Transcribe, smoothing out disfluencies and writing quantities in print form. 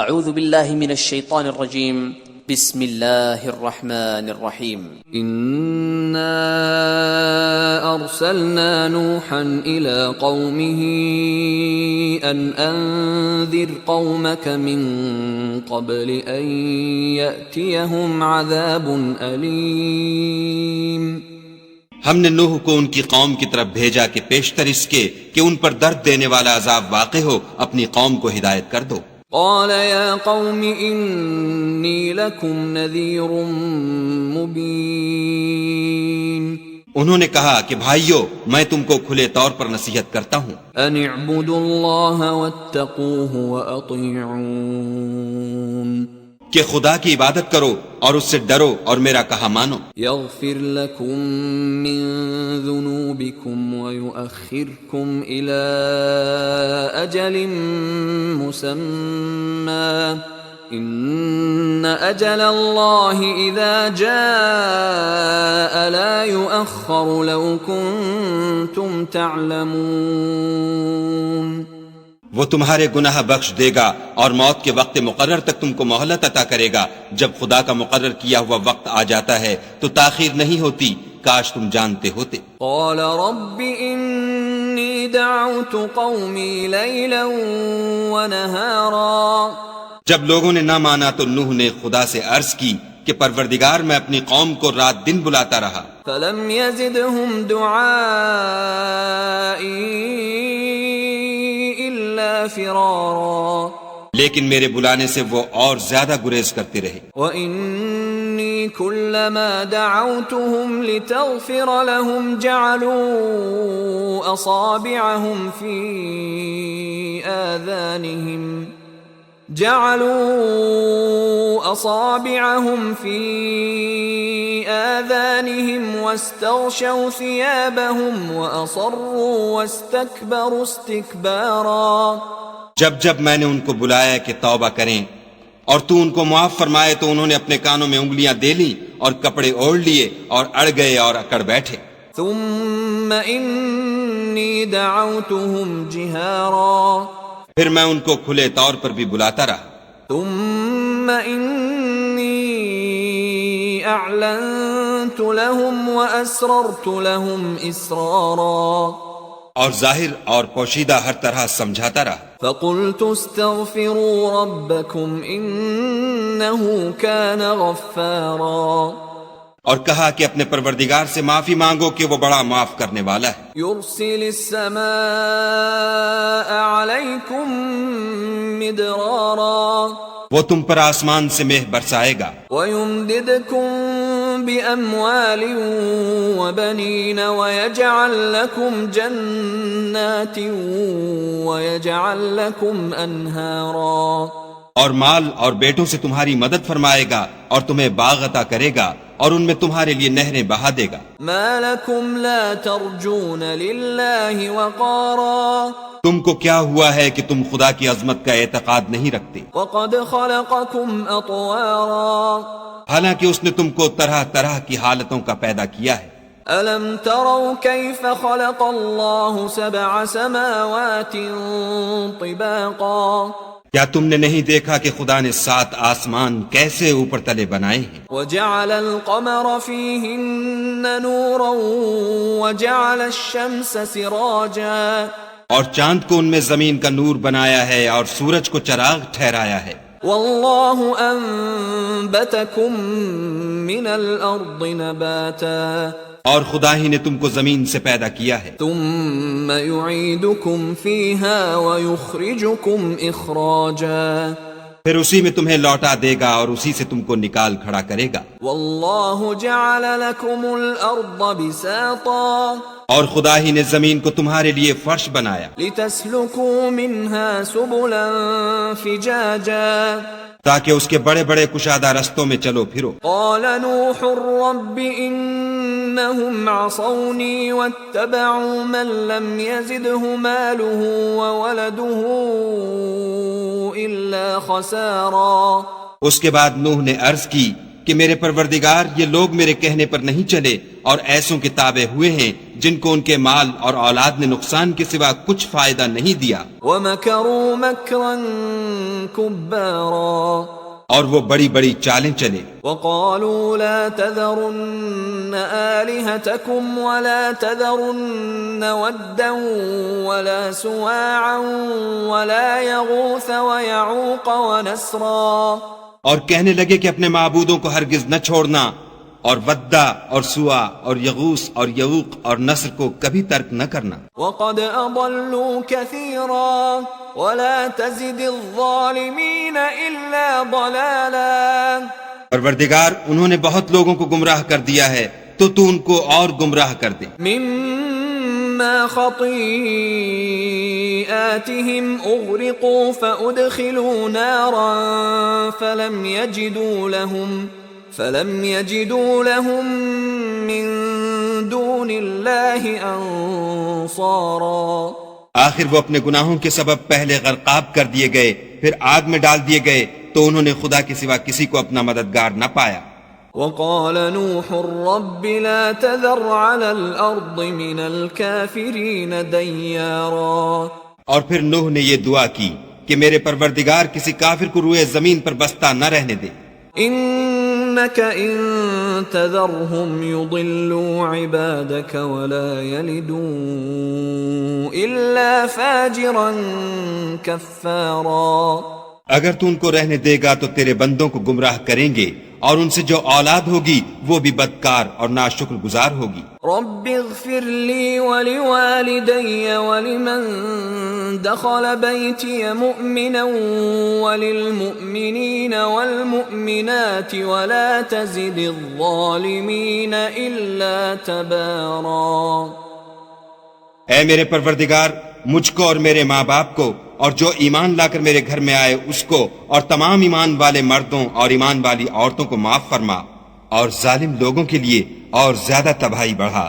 اعوذ باللہ من الشیطان الرجیم بسم اللہ الرحمن الرحیم إنا أرسلنا نوحا إلى قومه أن أنذر قومك من قبل أن يأتيهم عذاب أليم. ہم نے نوح کو ان کی قوم کی طرف بھیجا کہ پیشتر اس کے کہ ان پر درد دینے والا عذاب واقع ہو اپنی قوم کو ہدایت کر دو. قال يا قوم إني لكم نذير مبين. انہوں نے کہا کہ بھائیو میں تم کو کھلے طور پر نصیحت کرتا ہوں أن اعبدوا الله واتقوه وأطيعون. کہ خدا کی عبادت کرو اور اس سے ڈرو اور میرا کہا مانو. يغفر لكم من ذنوبكم ويؤخركم إلى أجل مسمى إن أجل الله إذا جاء لا يؤخر لو كنتم تعلمون. وہ تمہارے گناہ بخش دے گا اور موت کے وقت مقرر تک تم کو مہلت عطا کرے گا. جب خدا کا مقرر کیا ہوا وقت آ جاتا ہے تو تاخیر نہیں ہوتی، کاش تم جانتے ہوتے. قال رب إني دعوت قومي ليلا ونهارا. جب لوگوں نے نہ مانا تو نوح نے خدا سے عرض کی کہ پروردگار میں اپنی قوم کو رات دن بلاتا رہا. فلم يزدهم دعائي فرارا. لیکن میرے بلانے سے وہ اور زیادہ گریز کرتے رہے. وَإِنِّي كُلَّمَا دَعَوْتُهُمْ لِتَغْفِرَ لَهُمْ جَعَلُوا أَصَابِعَهُمْ فِي آذَانِهِمْ وَاسْتَغْشَوْا ثِيَابَهُمْ وَأَصَرُّوا وَاسْتَكْبَرُوا اسْتِكْبَارًا. جب جب میں نے ان کو بلایا کہ توبہ کریں اور تو ان کو معاف فرمائے تو انہوں نے اپنے کانوں میں انگلیاں دے لیں اور کپڑے اوڑھ لیے اور اڑ گئے اور اکڑ بیٹھے. ثُمَّ إِنِّي دَعَوْتُهُمْ جِهَارًا. پھر میں ان کو کھلے طور پر بھی بلاتا رہا. ثُمَّ إِنِّي أَعْلَنْتُ لَهُمْ وَأَسْرَرْتُ لَهُمْ إِسْرَارًا. اور ظاہر اور پوشیدہ ہر طرح سمجھاتا رہا. فَقُلْتُ اسْتَغْفِرُوا رَبَّكُمْ إِنَّهُ كَانَ غَفَّارًا. اور کہا کہ اپنے پروردگار سے معافی مانگو کہ وہ بڑا معاف کرنے والا ہے. يُرْسِلِ السَّمَاءَ عَلَيْكُمْ مِدْرَارًا. وہ تم پر آسمان سے مہ برسائے گا. وَيُمْدِدْكُمْ بِأَمْوَالٍ وَبَنِينَ وَيَجْعَلْ لَكُمْ جَنَّاتٍ وَيَجْعَلْ لَكُمْ أَنْهَارًا. اور مال اور بیٹوں سے تمہاری مدد فرمائے گا اور تمہیں باغ عطا کرے گا اور ان میں تمہارے لیے نہریں بہا دے گا. مَا لَكُمْ لَا تَرْجُونَ لِلَّهِ وَقَارًا. تم کو کیا ہوا ہے کہ تم خدا کی عظمت کا اعتقاد نہیں رکھتے وَقَدْ خَلَقَكُمْ أَطْوَارًا. حالانکہ اس نے تم کو طرح طرح کی حالتوں کا پیدا کیا ہے. أَلَمْ تَرَوْا كَيْفَ خَلَقَ اللَّهُ سَبْعَ سَمَاوَاتٍ طِبَاقًا. کیا تم نے نہیں دیکھا کہ خدا نے 7 آسمان کیسے اوپر تلے بنائے ہیں. وَجَعَلَ الْقَمَرَ فِيهِنَّ نُورًا وَجَعَلَ الشَّمْسَ سِرَاجًا. اور چاند کو ان میں زمین کا نور بنایا ہے اور سورج کو چراغ ٹھہرایا ہے. وَاللَّهُ أَنبَتَكُم مِّنَ الْأَرْضِ نَبَاتًا. اور خدا ہی نے تم کو زمین سے پیدا کیا ہے. ثُمَّ يُعِيدُكُمْ فِيهَا وَيُخْرِجُكُمْ إِخْرَاجًا. پھر اسی میں تمہیں لوٹا دے گا اور اسی سے تم کو نکال کھڑا کرے گا. وَاللَّهُ جَعَلَ لَكُمُ الْأَرْضَ بِسَاطًا. اور خدا ہی نے زمین کو تمہارے لیے فرش بنایا لِتَسْلُكُوا مِنْهَا سُبُلًا فِجَاجًا. تاکہ اس کے بڑے بڑے کشادہ رستوں میں چلو پھرو. قَالَ نُوحٌ رَبِّ إِنَّهُمْ عَصَوْنِي وَاتَّبَعُوا مَن لَّمْ يَزِدْهُ مَالُهُ وَوَلَدُهُ إِلَّا خَسَارًا. اس کے بعد نوح نے عرض کی کہ میرے پروردگار یہ لوگ میرے کہنے پر نہیں چلے اور ایسوں کے تابع ہوئے ہیں جن کو ان کے مال اور اولاد نے نقصان کے سوا کچھ فائدہ نہیں دیا، وَمَكَرُوا مَكْرًا كُبَّارًا، اور وہ بڑی بڑی چالیں چلے۔ وَقَالُوا لَا تَذَرُنَّ آلِهَتَكُمْ وَلَا تَذَرُنَّ وَدًّا وَلَا سُوَاعًا وَلَا يَغُوثَ وَيَعُوقَ وَنَسْرًا، اور کہنے لگے کہ اپنے معبودوں کو ہرگز نہ چھوڑنا، اور ودّا اور سوا اور یغوث اور یعوق اور نصر کو کبھی ترک نہ کرنا۔ وَقَدْ أَضَلُّوا كَثِيرًا وَلَا تَزِدِ الظَّالِمِينَ إِلَّا ضَلَالًا، پروردگار انہوں نے بہت لوگوں کو گمراہ کر دیا ہے تو تو ان کو اور گمراہ کر دے۔ مِمَّا خَطِيئَاتِهِمْ أُغْرِقُوا فَأُدْخِلُوا نَارًا فَلَمْ يَجِدُوا لَهُم مِّن دُونِ اللَّهِ أَنصَارًا، آخر وہ اپنے گناہوں کے سبب پہلے غرقاب کر دیے گئے، پھر آگ میں ڈال دیے گئے، تو انہوں نے خدا کے سوا کسی کو اپنا مددگار نہ پایا۔ وَقَالَ نُوحٌ رَبِّ لَا تَذَرْ عَلَى الْأَرْضِ مِنَ الْكَافِرِينَ دَيَّارًا، اور پھر نوح نے یہ دعا کی کہ میرے پروردگار کسی کافر کو روئے زمین پر بستہ نہ رہنے دے۔ إِنَّكَ إِن تَذَرْهُمْ يُضِلُّوا عِبَادَكَ وَلَا يَلِدُوا إِلَّا فَاجِرًا كَفَّارًا، اگر تو ان کو رہنے دے گا تو تیرے بندوں کو گمراہ کریں گے، اور ان سے جو اولاد ہوگی وہ بھی بدکار اور ناشکر گزار ہوگی۔ رب اغفر لي ولوالدي ولمن دخل بيتي مؤمنا وللمؤمنين والمؤمنات ولا تزد الظالمين إلا تبارا۔ اے میرے پروردگار، مجھ کو اور میرے ماں باپ کو اور جو ایمان لا کر میرے گھر میں آئے اس کو اور تمام ایمان والے مردوں اور ایمان والی عورتوں کو معاف فرما، اور ظالم لوگوں کے لیے اور زیادہ تباہی بڑھا۔